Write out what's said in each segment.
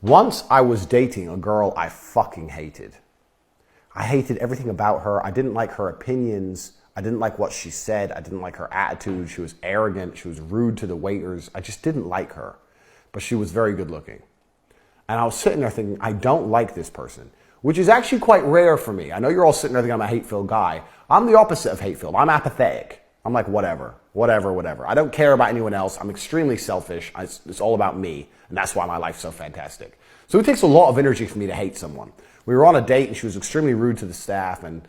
Once I was dating a girl I fucking hated. I hated everything about her. I didn't like her opinions. I didn't like what she said. I didn't like her attitude. She was arrogant. She was rude to the waiters. I just didn't like her. But she was very good looking. And I was sitting there thinking, I don't like this person, which is actually quite rare for me. I know you're all sitting there thinking I'm a hate-filled guy. I'm the opposite of hate-filled. I'm apathetic. I'm like, whatever. I don't care about anyone else. I'm extremely selfish. It's all about me. And that's why my life's so fantastic. So it takes a lot of energy for me to hate someone. We were on a date and she was extremely rude to the staff, and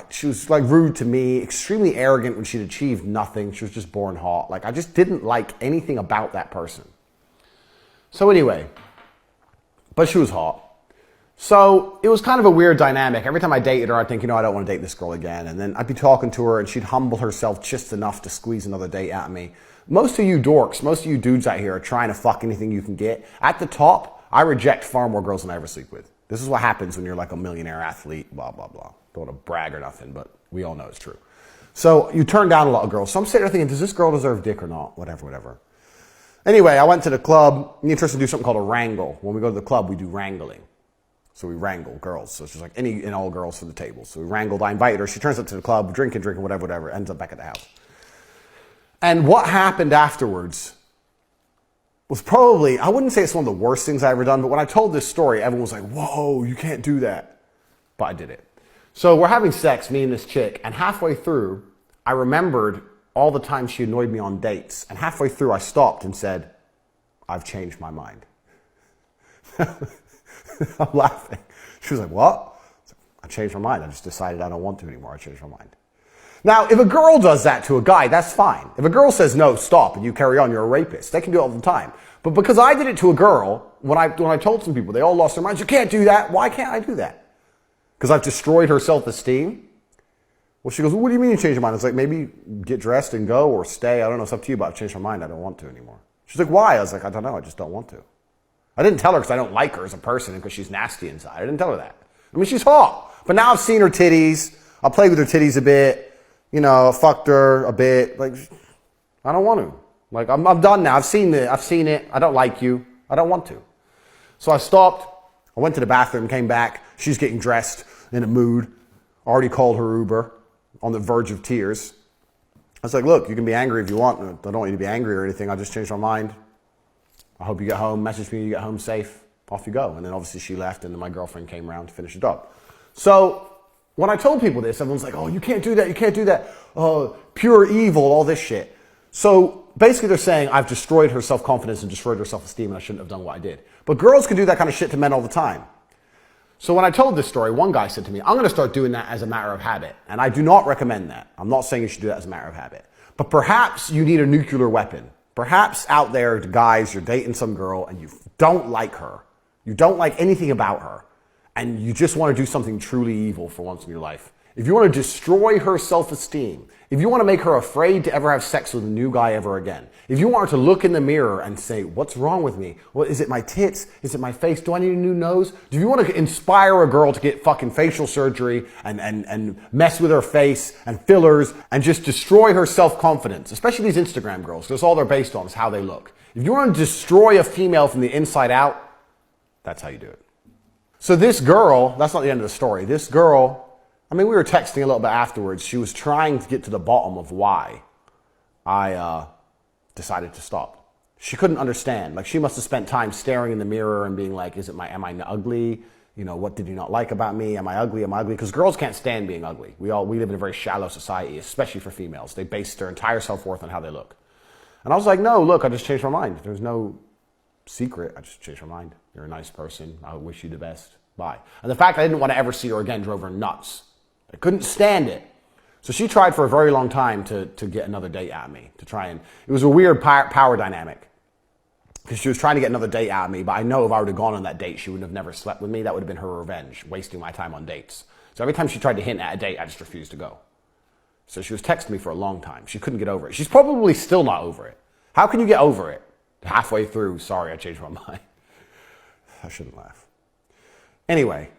she was like rude to me, extremely arrogant when she'd achieved nothing. She was just born hot. Like, I just didn't like anything about that person. So anyway, but she was hot. So it was kind of a weird dynamic. Every time I dated her, I'd think, I don't want to date this girl again. And then I'd be talking to her and she'd humble herself just enough to squeeze another date out of me. Most of you dorks, most of you dudes out here are trying to fuck anything you can get. At the top, I reject far more girls than I ever sleep with. This is what happens when you're like a millionaire athlete, blah, blah, blah. Don't want to brag or nothing, but we all know it's true. So you turn down a lot of girls. So I'm sitting there thinking, does this girl deserve dick or not? Whatever. Anyway, I went to the club. Me and Tristan do something called a wrangle. When we go to the club, we do wrangling. So we wrangle girls. So it's just like any and all girls for the table. So we wrangled. I invited her. She turns up to the club, drinking, whatever. Ends up back at the house. And what happened afterwards was probably, I wouldn't say it's one of the worst things I ever done, but when I told this story, everyone was like, whoa, you can't do that. But I did it. So we're having sex, me and this chick, and halfway through, I remembered all the time she annoyed me on dates. And halfway through, I stopped and said, I've changed my mind. I'm laughing. She was like, what? I changed my mind. I just decided I don't want to anymore. I changed my mind. Now, if a girl does that to a guy, that's fine. If a girl says, no, stop, and you carry on, you're a rapist. They can do it all the time. But because I did it to a girl, when I told some people, they all lost their minds. You can't do that. Why can't I do that? Because I've destroyed her self-esteem? Well, she goes, well, what do you mean you changed your mind? I was like, maybe get dressed and go or stay. I don't know. It's up to you, but I've changed my mind. I don't want to anymore. She's like, why? I was like, I don't know. I just don't want to. I didn't tell her because I don't like her as a person and because she's nasty inside. I didn't tell her that. I mean, she's hot. But now I've seen her titties. I played with her titties a bit. Fucked her a bit. Like, I don't want to. Like, I'm done now. I've seen it. I don't like you. I don't want to. So I stopped. I went to the bathroom, came back. She's getting dressed in a mood. Already called her Uber, on the verge of tears. I was like, look, you can be angry if you want. I don't want you to be angry or anything. I just changed my mind. I hope you get home. Message me when you get home safe. Off you go. And then obviously she left and then my girlfriend came around to finish the job. So when I told people this, everyone's like, oh, you can't do that. You can't do that. Oh, pure evil, all this shit. So basically they're saying I've destroyed her self-confidence and destroyed her self-esteem and I shouldn't have done what I did. But girls can do that kind of shit to men all the time. So when I told this story, one guy said to me, I'm going to start doing that as a matter of habit. And I do not recommend that. I'm not saying you should do that as a matter of habit. But perhaps you need a nuclear weapon. Perhaps out there, guys, you're dating some girl and you don't like her. You don't like anything about her. And you just want to do something truly evil for once in your life. If you want to destroy her self-esteem, if you want to make her afraid to ever have sex with a new guy ever again, if you want her to look in the mirror and say, what's wrong with me? Well, is it my tits? Is it my face? Do I need a new nose? Do you want to inspire a girl to get fucking facial surgery and mess with her face and fillers and just destroy her self-confidence? Especially these Instagram girls, because all they're based on is how they look. If you want to destroy a female from the inside out, that's how you do it. So this girl, that's not the end of the story. This girl, we were texting a little bit afterwards. She was trying to get to the bottom of why I decided to stop. She couldn't understand. Like, she must have spent time staring in the mirror and being like, am I ugly? What did you not like about me? Am I ugly? Because girls can't stand being ugly. We live in a very shallow society, especially for females. They base their entire self-worth on how they look. And I was like, no, look, I just changed my mind. There's no secret. I just changed my mind. You're a nice person. I wish you the best. Bye. And the fact I didn't want to ever see her again drove her nuts. I couldn't stand it. So she tried for a very long time to get another date out of me, to try and, it was a weird power dynamic. Because she was trying to get another date out of me, but I know if I would have gone on that date, she would have never slept with me. That would have been her revenge, wasting my time on dates. So every time she tried to hint at a date, I just refused to go. So she was texting me for a long time. She couldn't get over it. She's probably still not over it. How can you get over it? Halfway through, sorry, I changed my mind. I shouldn't laugh. Anyway,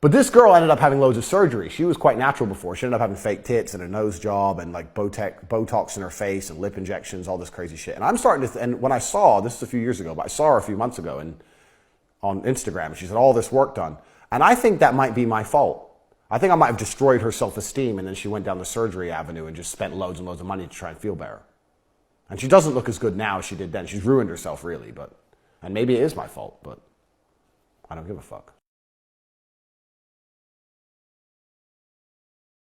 but this girl ended up having loads of surgery. She was quite natural before. She ended up having fake tits and a nose job and like Botox in her face and lip injections, all this crazy shit. And I'm starting to, and when I saw, this is a few years ago, but I saw her a few months ago and on Instagram. She's had all this work done. And I think that might be my fault. I think I might have destroyed her self-esteem, and then she went down the surgery avenue and just spent loads and loads of money to try and feel better. And she doesn't look as good now as she did then. She's ruined herself, really. And maybe it is my fault, but I don't give a fuck.